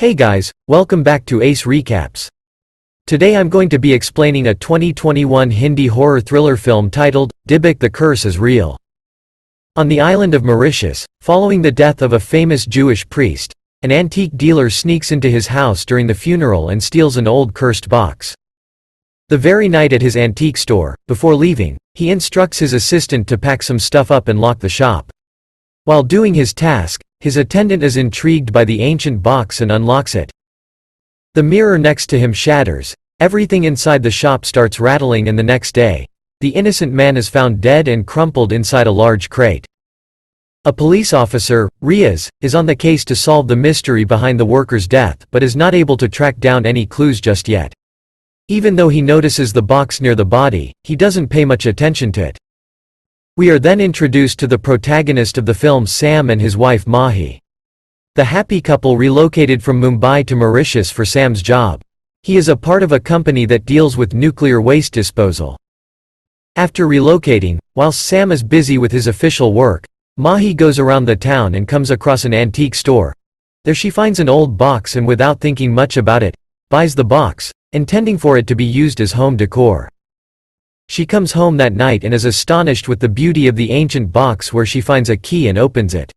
Hey guys, welcome back to Ace Recaps. Today I'm going to be explaining a 2021 Hindi horror thriller film titled, Dybbuk, The Curse is Real. On the island of Mauritius, following the death of a famous Jewish priest, an antique dealer sneaks into his house during the funeral and steals an old cursed box. The very night at his antique store, before leaving, he instructs his assistant to pack some stuff up and lock the shop. While doing his task, his attendant is intrigued by the ancient box and unlocks it. The mirror next to him shatters, everything inside the shop starts rattling, and the next day, the innocent man is found dead and crumpled inside a large crate. A police officer, Riaz, is on the case to solve the mystery behind the worker's death but is not able to track down any clues just yet. Even though he notices the box near the body, he doesn't pay much attention to it. We are then introduced to the protagonist of the film, Sam, and his wife Mahi. The happy couple relocated from Mumbai to Mauritius for Sam's job. He is a part of a company that deals with nuclear waste disposal. After relocating, whilst Sam is busy with his official work, Mahi goes around the town and comes across an antique store. There she finds an old box and, without thinking much about it, buys the box, intending for it to be used as home decor. She comes home that night and is astonished with the beauty of the ancient box, where she finds a key and opens it.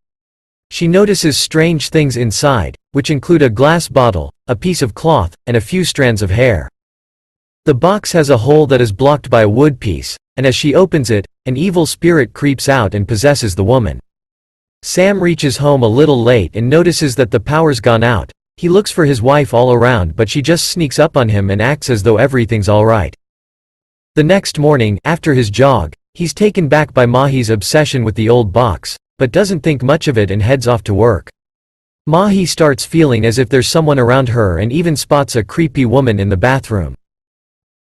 She notices strange things inside, which include a glass bottle, a piece of cloth, and a few strands of hair. The box has a hole that is blocked by a wood piece, and as she opens it, an evil spirit creeps out and possesses the woman. Sam reaches home a little late and notices that the power's gone out. He looks for his wife all around, but she just sneaks up on him and acts as though everything's alright. The next morning, after his jog, he's taken back by Mahi's obsession with the old box, but doesn't think much of it and heads off to work. Mahi starts feeling as if there's someone around her and even spots a creepy woman in the bathroom.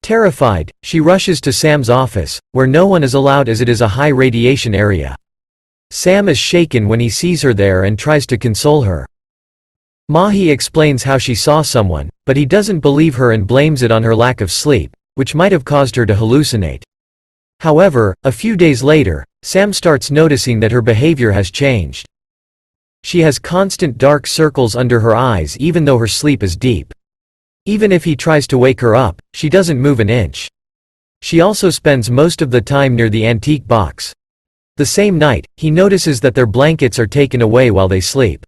Terrified, she rushes to Sam's office, where no one is allowed as it is a high radiation area. Sam is shaken when he sees her there and tries to console her. Mahi explains how she saw someone, but he doesn't believe her and blames it on her lack of sleep, which might have caused her to hallucinate. However, a few days later, Sam starts noticing that her behavior has changed. She has constant dark circles under her eyes even though her sleep is deep. Even if he tries to wake her up, she doesn't move an inch. She also spends most of the time near the antique box. The same night, he notices that their blankets are taken away while they sleep.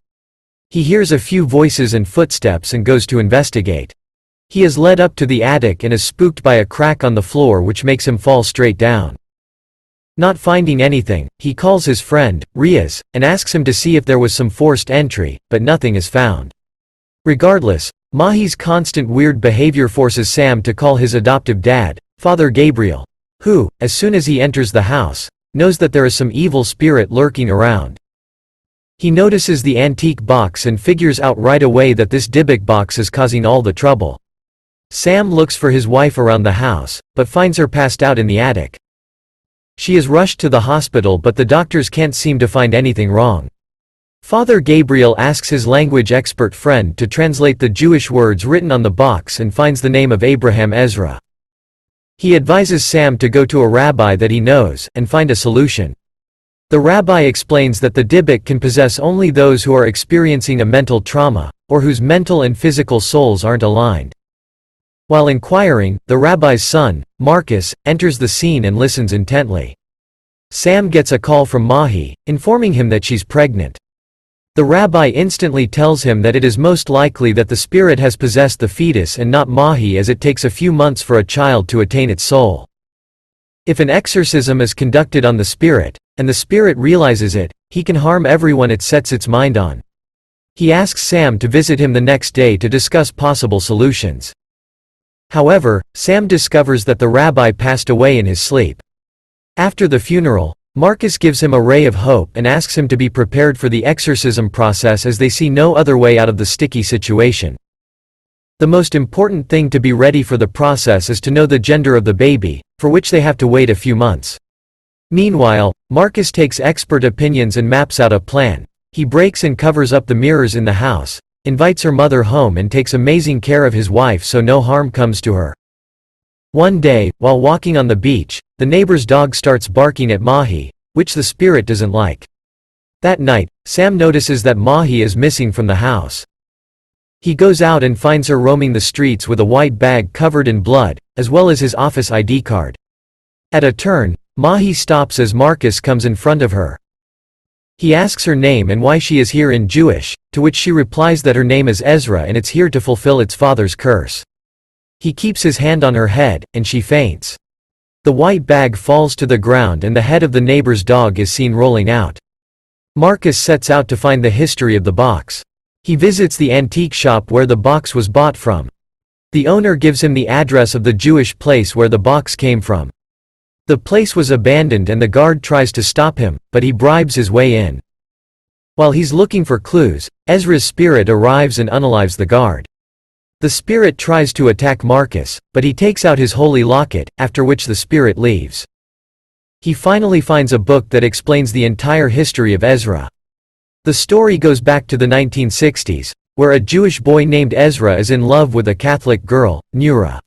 He hears a few voices and footsteps and goes to investigate. He is led up to the attic and is spooked by a crack on the floor, which makes him fall straight down. Not finding anything, he calls his friend, Riaz, and asks him to see if there was some forced entry, but nothing is found. Regardless, Mahi's constant weird behavior forces Sam to call his adoptive dad, Father Gabriel, who, as soon as he enters the house, knows that there is some evil spirit lurking around. He notices the antique box and figures out right away that this dybbuk box is causing all the trouble. Sam looks for his wife around the house, but finds her passed out in the attic. She is rushed to the hospital, but the doctors can't seem to find anything wrong. Father Gabriel asks his language expert friend to translate the Jewish words written on the box and finds the name of Abraham Ezra. He advises Sam to go to a rabbi that he knows and find a solution. The rabbi explains that the dybbuk can possess only those who are experiencing a mental trauma, or whose mental and physical souls aren't aligned. While inquiring, the rabbi's son, Marcus, enters the scene and listens intently. Sam gets a call from Mahi, informing him that she's pregnant. The rabbi instantly tells him that it is most likely that the spirit has possessed the fetus and not Mahi, as it takes a few months for a child to attain its soul. If an exorcism is conducted on the spirit, and the spirit realizes it, he can harm everyone it sets its mind on. He asks Sam to visit him the next day to discuss possible solutions. However, Sam discovers that the rabbi passed away in his sleep. After the funeral, Marcus gives him a ray of hope and asks him to be prepared for the exorcism process, as they see no other way out of the sticky situation. The most important thing to be ready for the process is to know the gender of the baby, for which they have to wait a few months. Meanwhile, Marcus takes expert opinions and maps out a plan. He breaks and covers up the mirrors in the house, invites her mother home, and takes amazing care of his wife so no harm comes to her. One day, while walking on the beach, the neighbor's dog starts barking at Mahi, which the spirit doesn't like. That night, Sam notices that Mahi is missing from the house. He goes out and finds her roaming the streets with a white bag covered in blood, as well as his office ID card. At a turn, Mahi stops as Marcus comes in front of her. He asks her name and why she is here in Jewish, to which she replies that her name is Ezra and it's here to fulfill its father's curse. He keeps his hand on her head, and she faints. The white bag falls to the ground and the head of the neighbor's dog is seen rolling out. Marcus sets out to find the history of the box. He visits the antique shop where the box was bought from. The owner gives him the address of the Jewish place where the box came from. The place was abandoned and the guard tries to stop him, but he bribes his way in. While he's looking for clues, Ezra's spirit arrives and unalives the guard. The spirit tries to attack Marcus, but he takes out his holy locket, after which the spirit leaves. He finally finds a book that explains the entire history of Ezra. The story goes back to the 1960s, where a Jewish boy named Ezra is in love with a Catholic girl, Nura.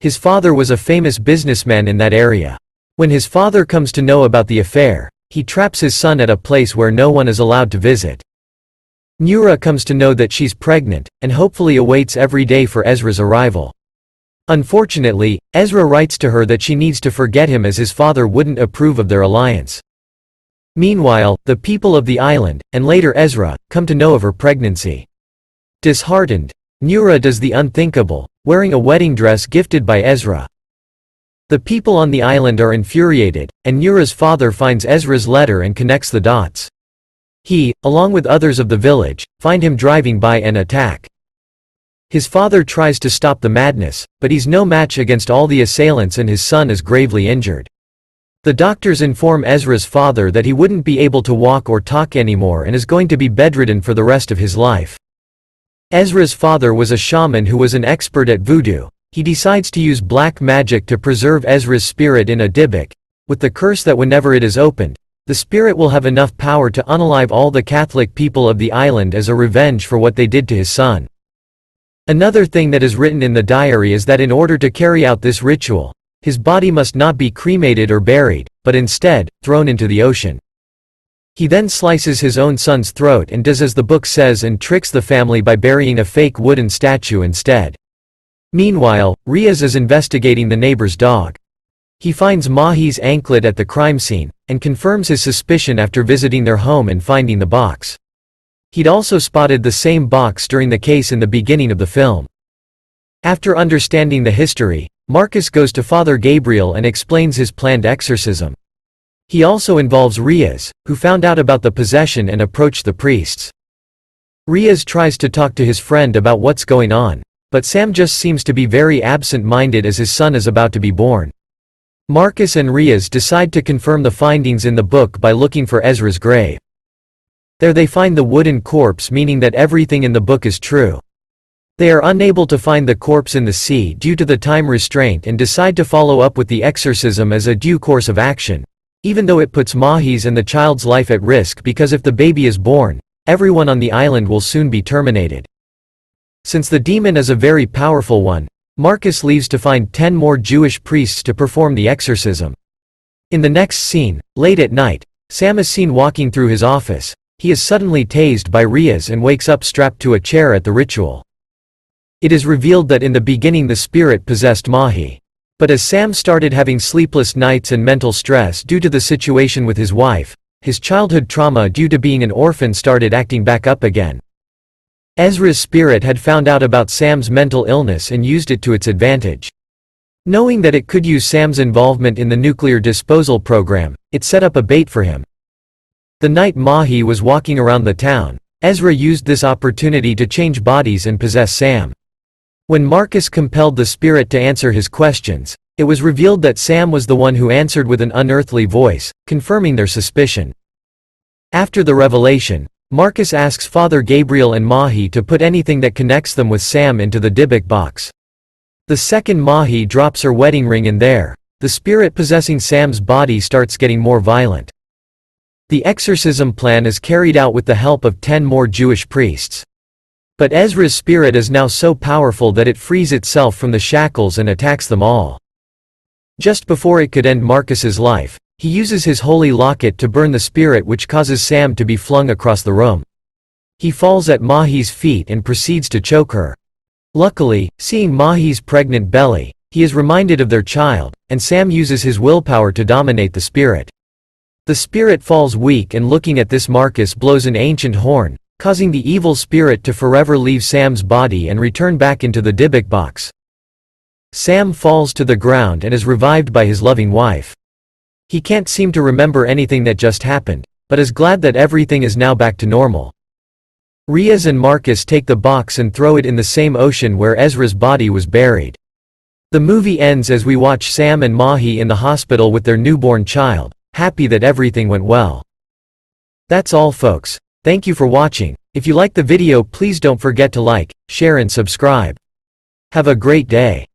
His father was a famous businessman in that area. When his father comes to know about the affair, he traps his son at a place where no one is allowed to visit. Nura comes to know that she's pregnant, and hopefully awaits every day for Ezra's arrival. Unfortunately, Ezra writes to her that she needs to forget him as his father wouldn't approve of their alliance. Meanwhile, the people of the island, and later Ezra, come to know of her pregnancy. Disheartened, Nura does the unthinkable, wearing a wedding dress gifted by Ezra. The people on the island are infuriated, and Nura's father finds Ezra's letter and connects the dots. He, along with others of the village, find him driving by and attack. His father tries to stop the madness, but he's no match against all the assailants and his son is gravely injured. The doctors inform Ezra's father that he wouldn't be able to walk or talk anymore and is going to be bedridden for the rest of his life. Ezra's father was a shaman who was an expert at voodoo. He decides to use black magic to preserve Ezra's spirit in a dybbuk, with the curse that whenever it is opened, the spirit will have enough power to unalive all the Catholic people of the island as a revenge for what they did to his son. Another thing that is written in the diary is that in order to carry out this ritual, his body must not be cremated or buried, but instead, thrown into the ocean. He then slices his own son's throat and does as the book says and tricks the family by burying a fake wooden statue instead. Meanwhile, Riaz is investigating the neighbor's dog. He finds Mahi's anklet at the crime scene, and confirms his suspicion after visiting their home and finding the box. He'd also spotted the same box during the case in the beginning of the film. After understanding the history, Marcus goes to Father Gabriel and explains his planned exorcism. He also involves Riaz, who found out about the possession and approached the priests. Riaz tries to talk to his friend about what's going on, but Sam just seems to be very absent-minded as his son is about to be born. Marcus and Riaz decide to confirm the findings in the book by looking for Ezra's grave. There they find the wooden corpse, meaning that everything in the book is true. They are unable to find the corpse in the sea due to the time restraint and decide to follow up with the exorcism as a due course of action, even though it puts Mahi's and the child's life at risk because if the baby is born, everyone on the island will soon be terminated. Since the demon is a very powerful one, Marcus leaves to find 10 more Jewish priests to perform the exorcism. In the next scene, late at night, Sam is seen walking through his office. He is suddenly tased by Riaz and wakes up strapped to a chair at the ritual. It is revealed that in the beginning the spirit possessed Mahi. But as Sam started having sleepless nights and mental stress due to the situation with his wife, his childhood trauma due to being an orphan started acting back up again. Ezra's spirit had found out about Sam's mental illness and used it to its advantage. Knowing that it could use Sam's involvement in the nuclear disposal program, it set up a bait for him. The night Mahi was walking around the town, Ezra used this opportunity to change bodies and possess Sam. When Marcus compelled the spirit to answer his questions, it was revealed that Sam was the one who answered with an unearthly voice, confirming their suspicion. After the revelation, Marcus asks Father Gabriel and Mahi to put anything that connects them with Sam into the dybbuk box. The second Mahi drops her wedding ring in there, the spirit possessing Sam's body starts getting more violent. The exorcism plan is carried out with the help of 10 more Jewish priests. But Ezra's spirit is now so powerful that it frees itself from the shackles and attacks them all. Just before it could end Marcus's life, he uses his holy locket to burn the spirit, which causes Sam to be flung across the room. He falls at Mahi's feet and proceeds to choke her. Luckily, seeing Mahi's pregnant belly, he is reminded of their child, and Sam uses his willpower to dominate the spirit. The spirit falls weak, and looking at this, Marcus blows an ancient horn, causing the evil spirit to forever leave Sam's body and return back into the dybbuk box. Sam falls to the ground and is revived by his loving wife. He can't seem to remember anything that just happened, but is glad that everything is now back to normal. Riaz and Marcus take the box and throw it in the same ocean where Ezra's body was buried. The movie ends as we watch Sam and Mahi in the hospital with their newborn child, happy that everything went well. That's all, folks. Thank you for watching. If you liked the video, please don't forget to like, share and subscribe. Have a great day.